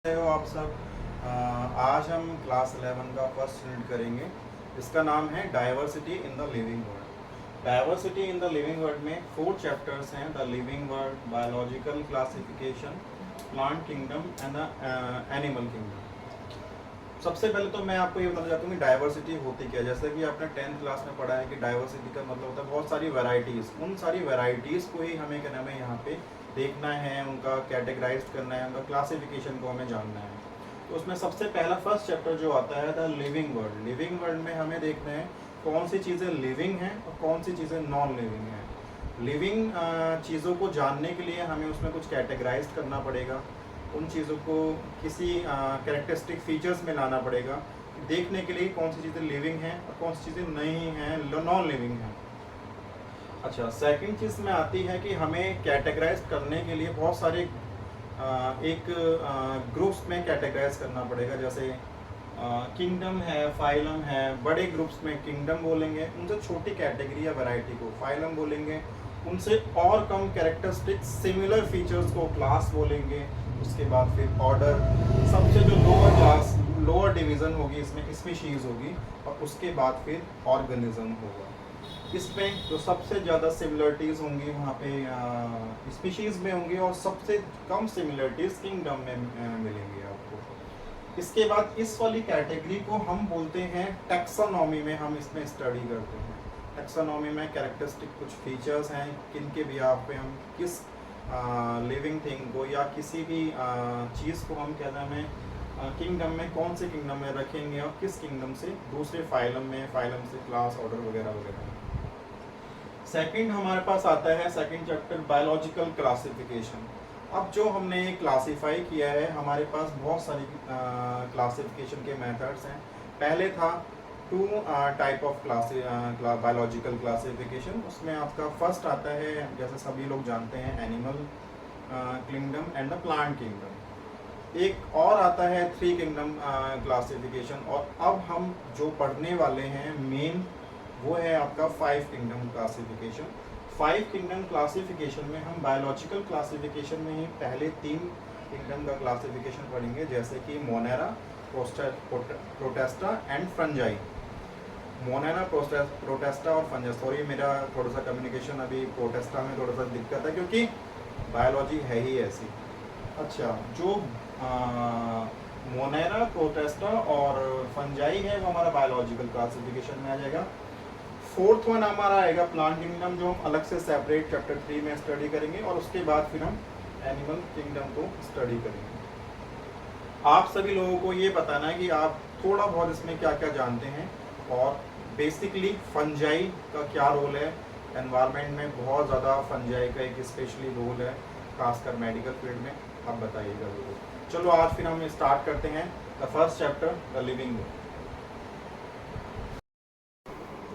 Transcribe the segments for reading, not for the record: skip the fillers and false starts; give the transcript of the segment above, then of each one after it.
हो आप सब। आज हम क्लास 11 का फर्स्ट यूनिट करेंगे। इसका नाम है diversity in the living world. Diversity in the living world में 4 चैप्टर्स हैं। The living world, biological classification, plant kingdom and the animal kingdom. सबसे पहले तो मैं आपको ये बताना चाहता हूँ कि डाइवर्सिटी होती क्या है। जैसे कि आपने 10th क्लास में पढ़ा है कि डाइवर्सिटी का मतलब होता है बहुत सारी वैरायटीज़। उन सारी वैरायटीज़ को ही हमें क्या नाम है यहाँ पे देखना है, उनका कैटेगराइज करना है, उनका क्लासिफिकेशन को हमें जानना है। तो उसमें सबसे पहला फर्स्ट चैप्टर जो आता है the living world. Living world में हमें देखना है कौन सी चीज़ें लिविंग हैं और कौन सी चीज़ें नॉन लिविंग हैं। लिविंग चीज़ों को जानने के लिए हमें उसमें कुछ कैटेगराइज करना पड़ेगा, उन चीज़ों को किसी कैरेक्टरिस्टिक फीचर्स में लाना पड़ेगा, देखने के लिए कौन सी चीज़ें लिविंग हैं और कौन सी चीज़ें नहीं हैं, नॉन लिविंग हैं। अच्छा, सेकंड चीज़ में आती है कि हमें कैटेगराइज करने के लिए बहुत सारे एक ग्रुप्स में कैटेगराइज करना पड़ेगा। जैसे किंगडम है, फाइलम है। बड़े ग्रुप्स में किंगडम बोलेंगे, उनसे छोटी कैटेगरी या वैरायटी को फाइलम बोलेंगे, उनसे और कम कैरेक्टरिस्टिक सिमिलर फीचर्स को क्लास बोलेंगे। उसके बाद फिर ऑर्डर, सबसे जो लोअर क्लास, लोअर डिवीज़न होगी इसमें स्पीशीज़ होगी, और उसके बाद फिर ऑर्गेनिज्म होगा। इसमें जो सबसे ज़्यादा सिमिलरिटीज़ होंगी वहाँ पे स्पीशीज़ में होंगी, और सबसे कम सिमिलरिटीज़ किंगडम में मिलेंगी आपको। इसके बाद इस वाली कैटेगरी को हम बोलते हैं टैक्सोनॉमी में, हम इसमें स्टडी करते हैं। टैक्सोनॉमी में कैरेक्टरिस्टिक कुछ फीचर्स हैं किनके भी आप पे हम किस लिविंग थिंग को या किसी भी चीज़ को हम क्या नाम है किंगडम में, कौन से किंगडम में रखेंगे और किस किंगडम से दूसरे फाइलम में, फाइलम से क्लास, ऑर्डर वगैरह वगैरह। सेकंड हमारे पास आता है सेकंड चैप्टर बायोलॉजिकल क्लासिफिकेशन। अब जो हमने क्लासिफाई किया है, हमारे पास बहुत सारी क्लासिफिकेशन के मेथड्स हैं। पहले था 2 टाइप ऑफ बायोलॉजिकल क्लासिफिकेशन। उसमें आपका फर्स्ट आता है, जैसे सभी लोग जानते हैं, animal kingdom and the plant kingdom. एक और आता है 3 किंगडम क्लासिफिकेशन। और अब हम जो पढ़ने वाले हैं मेन, वो है आपका 5 किंगडम क्लासिफिकेशन। 5 किंगडम क्लासिफिकेशन में हम बायोलॉजिकल क्लासिफिकेशन में ही पहले 3 किंगडम का क्लासिफिकेशन पढ़ेंगे, जैसे कि Monera, Protista and fungi. Monera, Protista और फंजाई। सॉरी, मेरा थोड़ा सा कम्युनिकेशन अभी प्रोटेस्टा में थोड़ा सा दिक्कत है, क्योंकि बायोलॉजी है ही ऐसी। अच्छा, जो मोनेरा, प्रोटेस्टा और फंजाई है वो हमारा बायोलॉजिकल क्लासिफिकेशन में आ जाएगा। फोर्थ वन हमारा आएगा प्लांट किंगडम, जो हम अलग से सेपरेट चैप्टर 3 में स्टडी करेंगे, और उसके बाद फिर हम एनिमल किंगडम को स्टडी करेंगे। आप सभी लोगों को ये बताना है कि आप थोड़ा बहुत इसमें क्या क्या जानते हैं, और बेसिकली फंजाई का क्या रोल है। एनवायरनमेंट में बहुत ज़्यादा फंजाई का एक स्पेशली रोल है, खासकर मेडिकल फील्ड में। आप बताइएगा जरूर। चलो आज फिर हम स्टार्ट करते हैं the first chapter, the living world.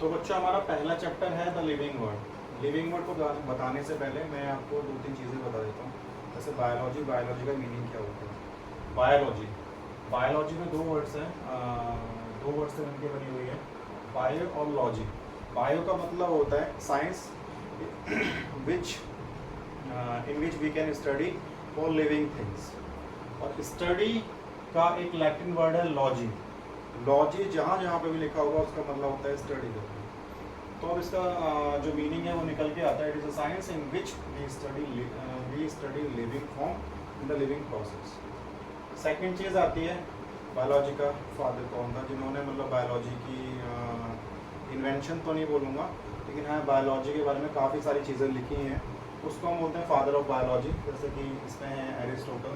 तो बच्चों, हमारा पहला चैप्टर है the living world. Living world को बताने से पहले मैं आपको 2-3 चीज़ें बता देता हूँ। जैसे बायोलॉजी, बायोलॉजी का मीनिंग क्या होता है। बायोलॉजी, बायोलॉजी में 2 वर्ड्स हैं, 2 वर्ड से मिलकर बनी हुई है, बायो और लॉजी। बायो का मतलब होता है science which in which we can study for living things, और स्टडी का एक लैटिन वर्ड है लॉजी। लॉजी जहाँ जहाँ पे भी लिखा होगा उसका मतलब होता है स्टडी करना। तो अब इसका जो मीनिंग है वो निकल के आता है, it is a science in which we study living form in the living process. Second चीज़ आती है बायोलॉजी का फादर कौन था, जिन्होंने मतलब बायोलॉजी की इन्वेंशन तो नहीं बोलूँगा, लेकिन हाँ बायोलॉजी के बारे में काफ़ी सारी चीज़ें लिखी हैं, उसको हम बोलते हैं फादर ऑफ बायोलॉजी। जैसे कि इसमें है एरिस्टोटल।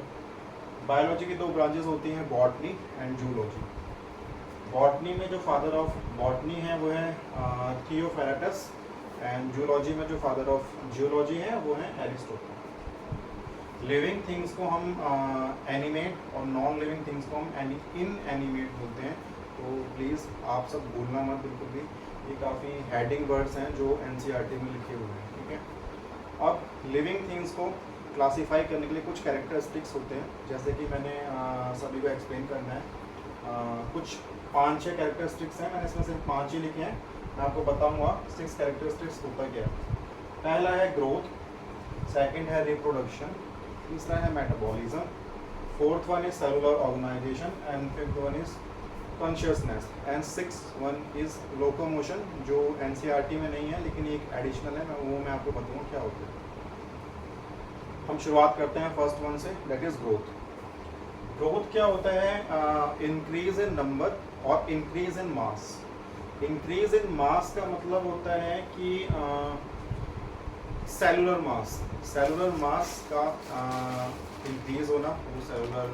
बायोलॉजी की 2 ब्रांचेस होती हैं, बॉटनी एंड जूलॉजी। बॉटनी में जो फादर ऑफ बॉटनी है वो है थियोफेरेटस, एंड जूलॉजी में जो फादर ऑफ जियोलॉजी है वो है एरिस्टोटल। लिविंग थिंग्स को हम एनिमेट और नॉन लिविंग थिंग्स को हम इनएनिमेट बोलते हैं। तो प्लीज़ आप सब भूलना मत बिल्कुल भी, ये काफ़ी हेडिंग वर्ड्स हैं जो NCERT में लिखे हुए हैं, ठीक है। अब लिविंग थिंग्स को क्लासीफाई करने के लिए कुछ कैरेक्टरिस्टिक्स होते हैं, जैसे कि मैंने सभी को एक्सप्लेन करना है। कुछ 5-6 कैरेक्टरिस्टिक्स हैं, मैंने इसमें सिर्फ 5 ही लिखे हैं। मैं आपको बताऊंगा 6 कैरेक्टरिस्टिक्स होता क्या है। पहला है ग्रोथ, सेकंड है रिप्रोडक्शन, तीसरा है metabolism, fourth one is cellular organisation, and fifth one is consciousness, and six one is locomotion, जो एनसीईआरटी में नहीं है लेकिन एक एडिशनल है, मैं आपको बताऊँ क्या होता है। हम शुरुआत करते हैं फर्स्ट वन से, दैट इज ग्रोथ। ग्रोथ क्या होता है? इंक्रीज इन नंबर और increase in mass. Increase in mass का मतलब होता है कि सेलुलर मास का इंक्रीज होना, वो सेलुलर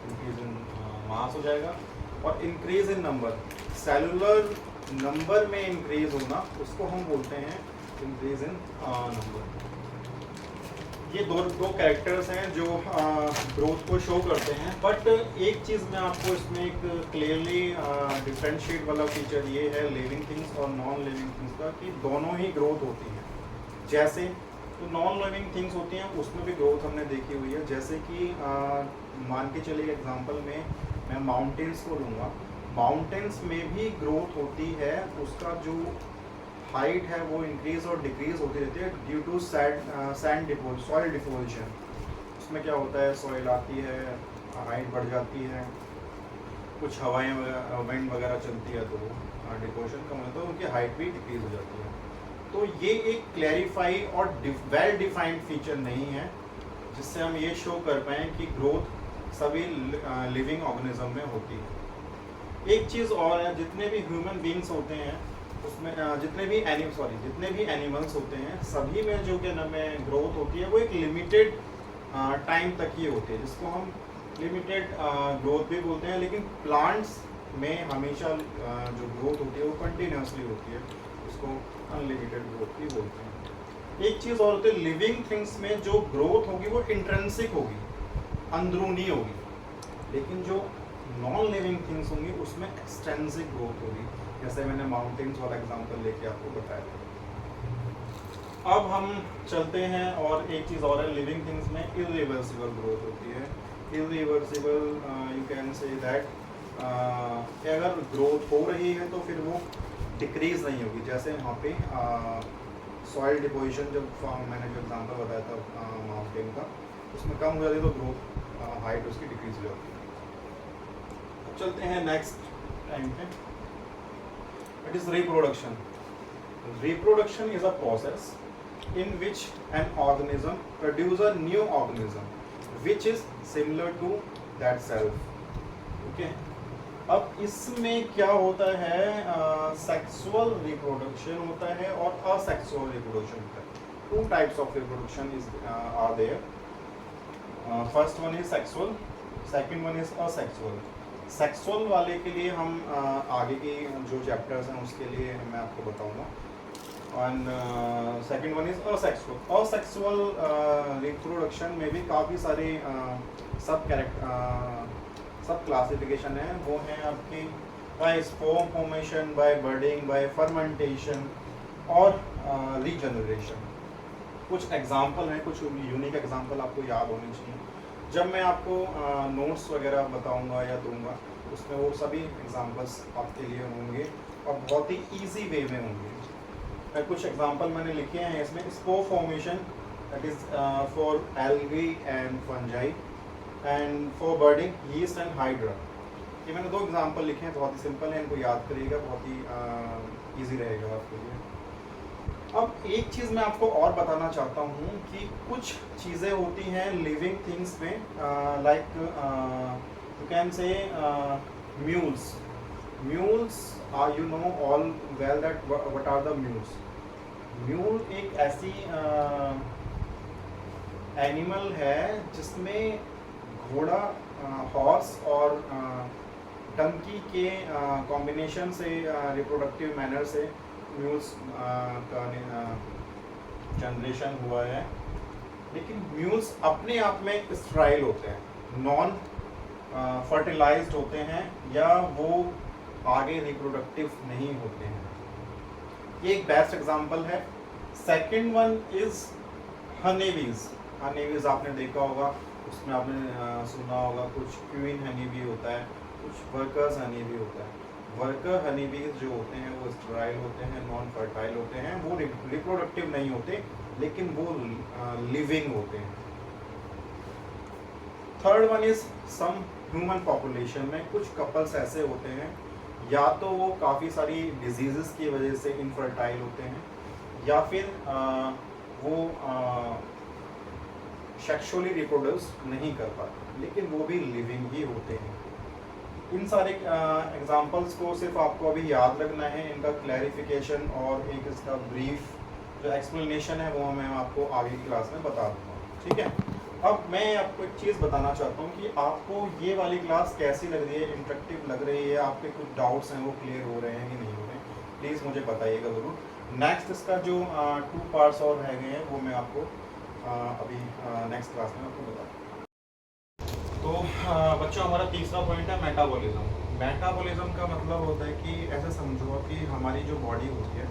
इंक्रीज इन मास हो जाएगा। और increase in number, cellular number में इंक्रीज होना, उसको हम बोलते हैं इंक्रीज इन नंबर। ये दो कैरेक्टर्स हैं जो ग्रोथ को शो करते हैं। बट एक चीज़ मैं आपको इसमें एक क्लियरली डिफरेंशिएट वाला फीचर ये है लिविंग थिंग्स और नॉन लिविंग थिंग्स का, कि दोनों ही ग्रोथ होती है। जैसे तो नॉन लिविंग थिंग्स होती हैं उसमें भी ग्रोथ हमने देखी हुई है। जैसे कि मान के चलिए एग्जांपल में मैं माउंटेन्स को लूँगा, माउंटेन्स में भी ग्रोथ होती है, उसका जो हाइट है वो इंक्रीज और डिक्रीज होती रहती है due to sand soil deposition. उसमें क्या होता है, सॉइल आती है, हाइट बढ़ जाती है, कुछ हवाएं विंड वगैरह चलती है तो डिपोजिशन कम होता है, तो उनकी हाइट भी डिक्रीज हो जाती है। तो ये एक क्लैरिफाई और वेल डिफाइंड फीचर नहीं है जिससे हम ये शो कर पाएँ कि ग्रोथ सभी लिविंग ऑर्गेनिज्म में होती है। एक चीज़ और है, जितने भी ह्यूमन बींग्स होते हैं उसमें जितने भी एनिमल्स होते हैं, सभी में जो क्या नाम है ग्रोथ होती है वो एक लिमिटेड टाइम तक ही होती है, जिसको हम लिमिटेड ग्रोथ भी बोलते हैं। लेकिन प्लांट्स में हमेशा जो ग्रोथ होती है वो कंटिन्यूसली होती है, उसको अनलिमिटेड ग्रोथ भी बोलते हैं। एक चीज़ और होती है, लिविंग थिंग्स में जो ग्रोथ होगी वो इंट्रिंसिक होगी, अंदरूनी होगी, लेकिन जो नॉन लिविंग थिंग्स होंगी उसमें एक्सटेंसिव ग्रोथ होगी, जैसे मैंने माउंटेन्स वाला एग्जांपल लेके आपको बताया था। अब हम चलते हैं और एक चीज़ और है, लिविंग थिंग्स में इरिवर्सिबल ग्रोथ होती है। Irreversible you can say that अगर ग्रोथ हो रही है तो फिर वो डिक्रीज नहीं होगी। जैसे यहाँ पे सॉइल डिपोजिशन जब मैंने जो एग्जांपल बताया था माउंटेन का, उसमें कम हो जाती है तो ग्रोथ हाइट उसकी डिक्रीज हो जाती है। अब चलते हैं नेक्स्ट टाइम पे, it is reproduction. Reproduction is a process in which an organism produces a new organism which is similar to that self. Okay. अब इसमें क्या होता है, सेक्सुअल रिप्रोडक्शन होता है और असेक्सुअल रिप्रोडक्शन होता है। Two types of reproduction is are there. First one is sexual, second one is asexual. Sexual वाले के लिए हम आगे की जो चैप्टर्स हैं उसके लिए मैं आपको बताऊंगा। And second one is asexual. Asexual reproduction में भी काफ़ी सारे सब क्लासिफिकेशन है। वो हैं आपकी by spore formation, by budding, by fermentation और रीजनरेशन। कुछ एग्जाम्पल हैं, कुछ यूनिक एग्जाम्पल आपको याद होने चाहिए। जब मैं आपको नोट्स वगैरह बताऊंगा या दूंगा उसमें वो सभी एग्जांपल्स आपके लिए होंगे और बहुत ही इजी वे में होंगे। कुछ एग्जांपल मैंने लिखे हैं इसमें। Spore formation, that is for algae and fungi, and for budding yeast and hydra. ये मैंने दो एग्जांपल लिखे हैं, बहुत ही सिंपल है, इनको याद करिएगा, बहुत ही ईजी रहेगा आपके लिए। अब एक चीज़ मैं आपको और बताना चाहता हूँ कि कुछ चीज़ें होती हैं लिविंग थिंग्स में, like you can say mules. Mules you know all well that what are the mules. Mule एक ऐसी एनिमल है जिसमें घोड़ा, हॉर्स और डंकी के कॉम्बिनेशन से रिप्रोडक्टिव मैनर से म्यूल्स का जनरेशन हुआ है। लेकिन म्यूल्स अपने आप में स्टेराइल होते हैं, नॉन फर्टिलाइज्ड होते हैं, या वो आगे रिप्रोडक्टिव नहीं होते हैं। ये एक बेस्ट एग्जांपल है। Second one is honeybees. Honeybees आपने देखा होगा, उसमें आपने सुना होगा कुछ क्वीन हनी भी होता है, कुछ वर्कर्स हनी भी होता है। वर्कर हनी बीज जो होते हैं वो स्टेराइल होते हैं, नॉन फर्टाइल होते हैं, वो रिप्रोडक्टिव नहीं होते, लेकिन वो लिविंग होते हैं। Third one is some human population में कुछ कपल्स ऐसे होते हैं, या तो वो काफ़ी सारी डिजीज़ की वजह से इनफर्टाइल होते हैं, या फिर वो सेक्सुअली रिप्रोड्यूस नहीं कर पाते, लेकिन वो भी लिविंग ही होते हैं। इन सारे एग्जांपल्स को सिर्फ आपको अभी याद रखना है, इनका क्लैरिफिकेशन और एक इसका ब्रीफ जो एक्सप्लेनेशन है वो मैं आपको आगे की क्लास में बता दूँगा, ठीक है। अब मैं आपको एक चीज़ बताना चाहता हूँ कि आपको ये वाली क्लास कैसी लग रही है, इंटरेक्टिव लग रही है, आपके कुछ डाउट्स हैं वो क्लियर हो रहे हैं कि नहीं हो रहे हैं, प्लीज़ मुझे बताइएगा ज़रूर। नेक्स्ट इसका जो 2 पार्ट्स और रह गए हैं वो मैं आपको अभी नेक्स्ट क्लास में आपको बताऊँ। तो बच्चों, हमारा तीसरा पॉइंट है मेटाबॉलिज्म। मेटाबॉलिज्म का मतलब होता है कि ऐसे समझो कि हमारी जो बॉडी होती है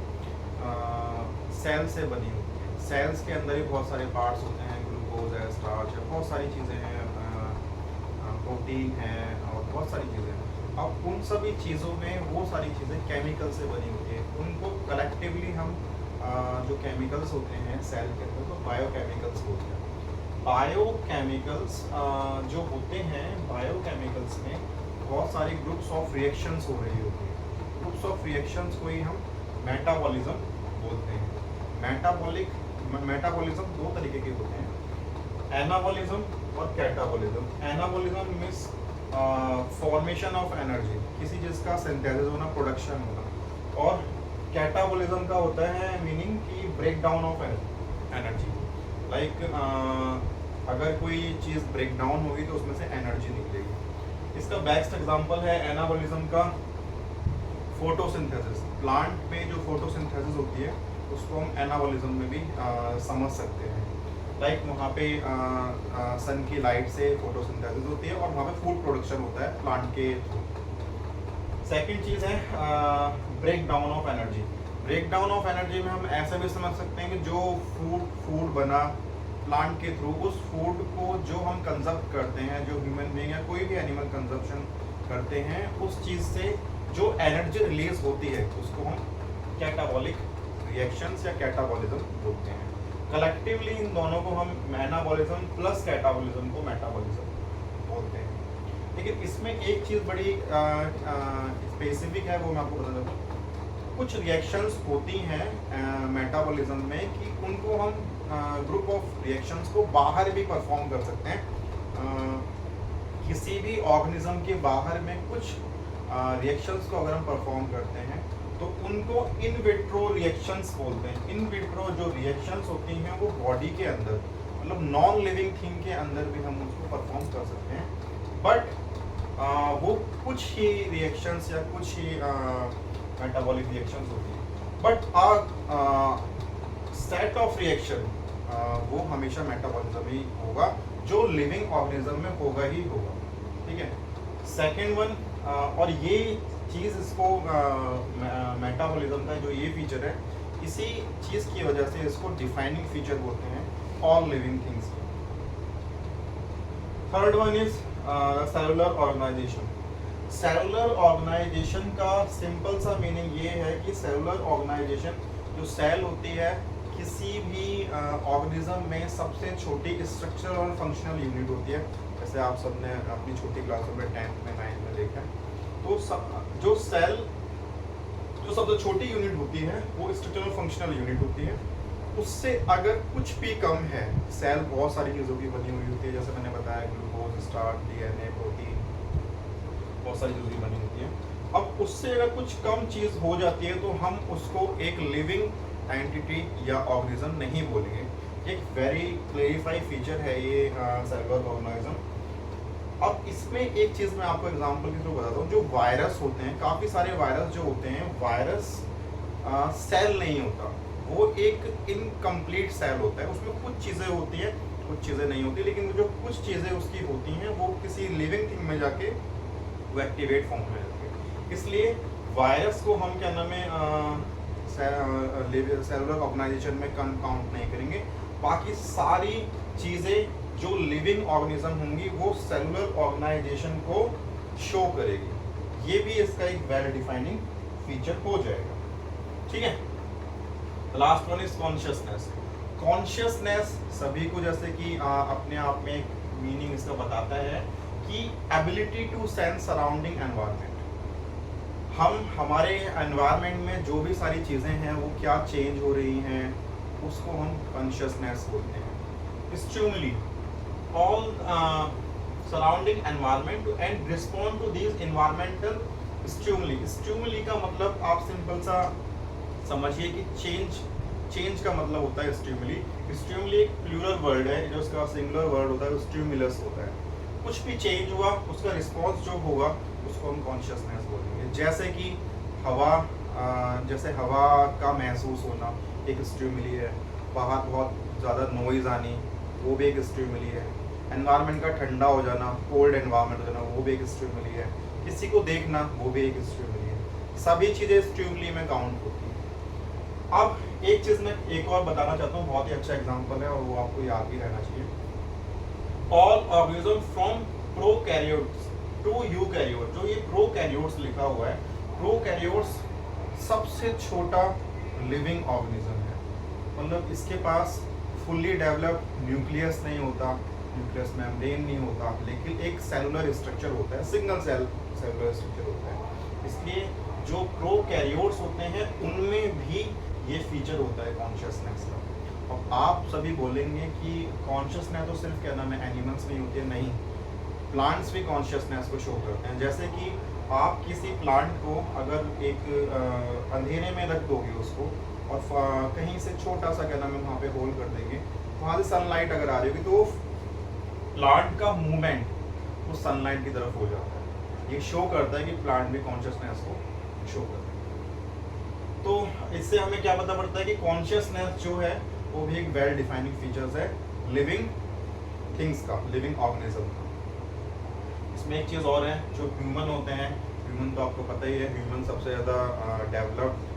सेल से बनी होती है। सेल्स के अंदर ही बहुत सारे पार्ट्स होते हैं, ग्लूकोज है, स्टार्च है, बहुत सारी चीज़ें हैं, प्रोटीन है और बहुत सारी चीज़ें हैं। अब उन सभी चीज़ों में वो सारी चीज़ें केमिकल से बनी होती है। उनको कलेक्टिवली हम जो केमिकल्स होते हैं सेल के अंदर, तो बायोकेमिकल्स होते हैं। बायोकेमिकल्स जो होते हैं, बायोकेमिकल्स में बहुत सारी ग्रुप्स ऑफ रिएक्शंस हो रही होती है। ग्रुप्स ऑफ रिएक्शंस को ही हम मेटाबॉलिज्म बोलते हैं। मेटाबॉलिज्म दो तरीके के होते हैं, एनाबॉलिज्म और catabolism. Anabolism means formation of energy, किसी चीज़ का सिंथेसिस होना, प्रोडक्शन होना। और कैटाबॉलिज्म का होता है मीनिंग कि break down of energy. Like अगर कोई चीज़ ब्रेक डाउन होगी तो उसमें से एनर्जी निकलेगी। इसका बेस्ट एग्जांपल है एनाबॉलिज्म का फोटोसिंथेसिस। प्लांट पे जो फोटोसिंथेसिस होती है उसको हम एनाबॉलिज्म में भी समझ सकते हैं। लाइक वहाँ पे सन की लाइट से फोटोसिंथेसिस होती है और वहाँ पे फूड प्रोडक्शन होता है प्लांट के थ्रू। सेकेंड चीज़ है break down of energy. Break down of energy में हम ऐसे भी समझ सकते हैं कि जो फूड बना प्लांट के थ्रू, उस फूड को जो हम कंजप्ट करते हैं, जो ह्यूमन बीइंग या कोई भी एनिमल कंजप्शन करते हैं, उस चीज़ से जो एनर्जी रिलीज होती है उसको हम कैटाबॉलिक रिएक्शंस या कैटाबॉलिज्म बोलते हैं। कलेक्टिवली इन दोनों को हम एनाबॉलिज्म प्लस कैटाबॉलिज्म को मेटाबॉलिज्म बोलते हैं। लेकिन इसमें एक चीज़ बड़ी स्पेसिफिक है, वो मैं आपको बता देता हूँ। कुछ रिएक्शंस होती हैं मेटाबॉलिज्म में कि उनको हम ग्रुप ऑफ रिएक्शंस को बाहर भी परफॉर्म कर सकते हैं। किसी भी ऑर्गेनिज्म के बाहर में कुछ रिएक्शंस को अगर हम परफॉर्म करते हैं तो उनको इन विट्रो रिएक्शंस बोलते हैं। इन विट्रो जो रिएक्शंस होती हैं वो बॉडी के अंदर, मतलब नॉन लिविंग थिंग के अंदर भी हम उसको परफॉर्म कर सकते हैं। बट वो कुछ ही रिएक्शंस या कुछ ही मेटाबॉलिक रिएक्शंस होती हैं। बट सेट ऑफ रिएक्शन वो हमेशा मेटाबॉलिज्म ही होगा, जो लिविंग ऑर्गेनिज्म में होगा ही होगा, ठीक है। सेकेंड वन, और ये चीज़ इसको मेटाबॉलिज्म का जो ये फीचर है, इसी चीज़ की वजह से इसको डिफाइनिंग फीचर बोलते हैं all living things. Third one is cellular organisation. Cellular organisation का सिंपल सा मीनिंग ये है कि सेलुलर ऑर्गेनाइजेशन, जो सेल होती है किसी भी ऑर्गेनिज्म में सबसे छोटी स्ट्रक्चरल और फंक्शनल यूनिट होती है। जैसे आप सबने अपनी छोटी क्लासों में 10th में 9th में देखा है, तो जो सेल जो सबसे छोटी यूनिट होती है वो स्ट्रक्चरल फंक्शनल यूनिट होती है। उससे अगर कुछ भी कम है, सेल बहुत सारी चीज़ों की बनी हुई होती है, जैसे मैंने बताया ग्लूकोज, स्टार्च, डीएनए, प्रोटीन, बहुत सारी चीज़ों की बनी होती है। अब उससे अगर कुछ कम चीज़ हो जाती है तो हम उसको एक लिविंग एंटिटी या ऑर्गेनिज्म नहीं बोलेंगे। एक वेरी क्लेरिफाइड फीचर है ये सेलुलर ऑर्गेनिज्म। अब इसमें एक चीज़ मैं आपको एग्जांपल के थ्रू बताता हूँ। जो वायरस होते हैं, काफ़ी सारे वायरस जो होते हैं, वायरस सेल नहीं होता, वो एक इनकम्प्लीट सेल होता है। उसमें कुछ चीज़ें होती हैं, कुछ चीज़ें नहीं होती, लेकिन जो कुछ चीज़ें उसकी होती हैं वो किसी लिविंग थिंग में जाके वो एक्टिवेट फॉर्म में जाती है। इसलिए वायरस को हम क्या नाम है सेलुलर ऑर्गेनाइजेशन में काउंट नहीं करेंगे। बाकी सारी चीज़ें जो लिविंग ऑर्गेनिज्म होंगी वो सेलुलर ऑर्गेनाइजेशन को शो करेगी। ये भी इसका एक वेल डिफाइनिंग फीचर हो जाएगा, ठीक है। Last one is consciousness. Consciousness सभी को जैसे कि अपने आप में मीनिंग इसका बताता है कि ability to sense surrounding environment. हम हमारे एनवायरनमेंट में जो भी सारी चीज़ें हैं वो क्या चेंज हो रही हैं उसको हम कॉन्शियसनेस बोलते हैं। Stimuli all surrounding environment and respond to these environmental stimuli. Stimuli का मतलब आप सिंपल सा समझिए कि चेंज का मतलब होता है स्टिमुली। स्टिमुली एक प्लूरल वर्ड है, जो उसका सिंगुलर वर्ड होता है वो स्टिमुलस होता है। कुछ भी चेंज हुआ उसका रिस्पॉन्स जो होगा उसको हम कॉन्शियसनेस बोलेंगे। जैसे कि हवा का महसूस होना एक स्टिमुली है, बाहर बहुत ज़्यादा नॉइज़ आनी वो भी एक स्टिमुली है, एनवायरनमेंट का ठंडा हो जाना, कोल्ड एनवायरनमेंट हो जाना वो भी एक स्टिमुली है, किसी को देखना वो भी एक स्टिमुली है। सभी चीज़ें स्टिमुली में काउंट होती हैं। अब एक चीज़ मैं एक और बताना चाहता हूँ, बहुत ही अच्छा एग्जाम्पल है और वो आपको याद भी रहना चाहिए। All organism from prokaryotes to eukaryote, जो ये प्रोकैरियोट्स लिखा हुआ है, प्रोकैरियोट्स सबसे छोटा लिविंग ऑर्गेनिज्म है। मतलब इसके पास फुल्ली डेवलप्ड न्यूक्लियस नहीं होता, न्यूक्लियस मेम्ब्रेन नहीं होता, लेकिन एक सेलुलर स्ट्रक्चर होता है, सिंगल सेलुलर स्ट्रक्चर होता है। इसलिए जो प्रोकैरियोट्स होते हैं उनमें भी ये फीचर होता है कॉन्शियसनेस का। अब आप सभी बोलेंगे कि कॉन्शियसनेस तो सिर्फ क्या नाम है एनिमल्स में होती है, नहीं, प्लांट्स भी कॉन्शियसनेस को शो करते हैं। जैसे कि आप किसी प्लांट को अगर एक अंधेरे में रख दोगे उसको और कहीं से छोटा सा क्या नाम है वहाँ पे होल कर देंगे, वहाँ से सनलाइट अगर आ रही होगी तो प्लांट का मूवमेंट वो सनलाइट की तरफ हो जाता है। ये शो करता है कि प्लांट भी कॉन्शियसनेस को शो करता है। तो इससे हमें क्या पता पड़ता है कि कॉन्शियसनेस जो है वो भी एक वेल डिफाइनिंग फीचर्स है लिविंग थिंग्स का, लिविंग ऑर्गेनिज्म का। इसमें एक चीज़ और है, जो ह्यूमन होते हैं, ह्यूमन तो आपको पता ही है, ह्यूमन सबसे ज़्यादा डेवलप्ड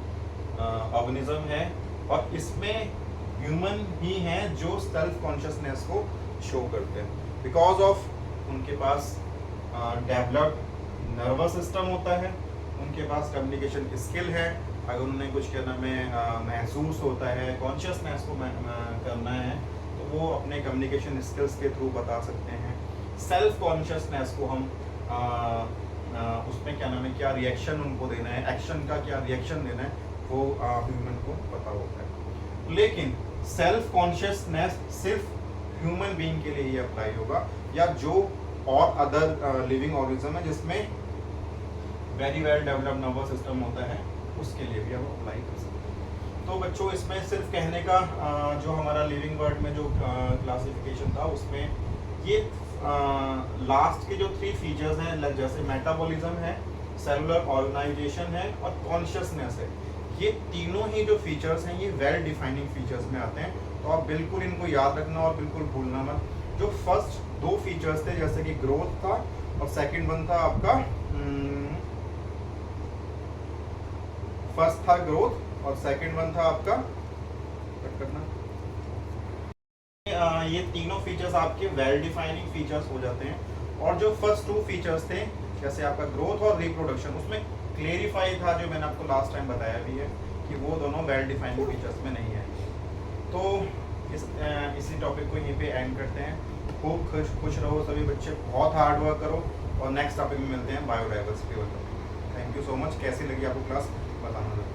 ऑर्गेनिज्म है और इसमें ह्यूमन ही हैं जो सेल्फ कॉन्शियसनेस को शो करते हैं बिकॉज ऑफ उनके पास डेवलप्ड नर्वस सिस्टम होता है, उनके पास कम्युनिकेशन स्किल है। अगर उन्हें कुछ क्या नाम है महसूस होता है, कॉन्शियसनेस को करना है, तो वो अपने कम्युनिकेशन स्किल्स के थ्रू बता सकते हैं। सेल्फ कॉन्शियसनेस को हम उसमें क्या नाम है, क्या रिएक्शन उनको देना है, एक्शन का क्या रिएक्शन देना है, वो ह्यूमन को पता होता है। लेकिन सेल्फ कॉन्शियसनेस सिर्फ ह्यूमन बीइंग के लिए ही अप्लाई होगा, या जो और अदर लिविंग ऑर्गेनिज्म है जिसमें very well developed nervous system होता है, उसके लिए भी हम अप्लाई कर सकते हैं। तो बच्चों इसमें सिर्फ कहने का जो हमारा लिविंग वर्ड में जो क्लासिफिकेशन था उसमें ये लास्ट के जो 3 फीचर्स हैं, जैसे मेटाबॉलिज्म है, सेलुलर ऑर्गेनाइजेशन है और कॉन्शियसनेस है, ये तीनों ही जो फीचर्स हैं ये वेल डिफाइनिंग फीचर्स में आते हैं। तो आप बिल्कुल इनको याद रखना और बिल्कुल भूलना मत। जो फर्स्ट 2 फीचर्स थे जैसे कि ग्रोथ था और सेकंड वन था आपका फर्स्ट था ग्रोथ और सेकंड वन था आपका कट करना, ये तीनों फीचर्स आपके वेल डिफाइनिंग फीचर्स हो जाते हैं। और जो फर्स्ट 2 फीचर्स थे जैसे आपका ग्रोथ और रिप्रोडक्शन, उसमें क्लेरिफाई था, जो मैंने आपको लास्ट टाइम बताया भी है कि वो दोनों वेल डिफाइनिंग फीचर्स में नहीं है। तो इसी टॉपिक को यहीं पे एंड करते हैं। खूब खुश रहो सभी बच्चे, बहुत हार्ड वर्क करो और नेक्स्ट टॉपिक में मिलते हैं बायोडाइवर्सिटी वाला topic. Thank you so much. कैसी लगी आपको क्लास बताना।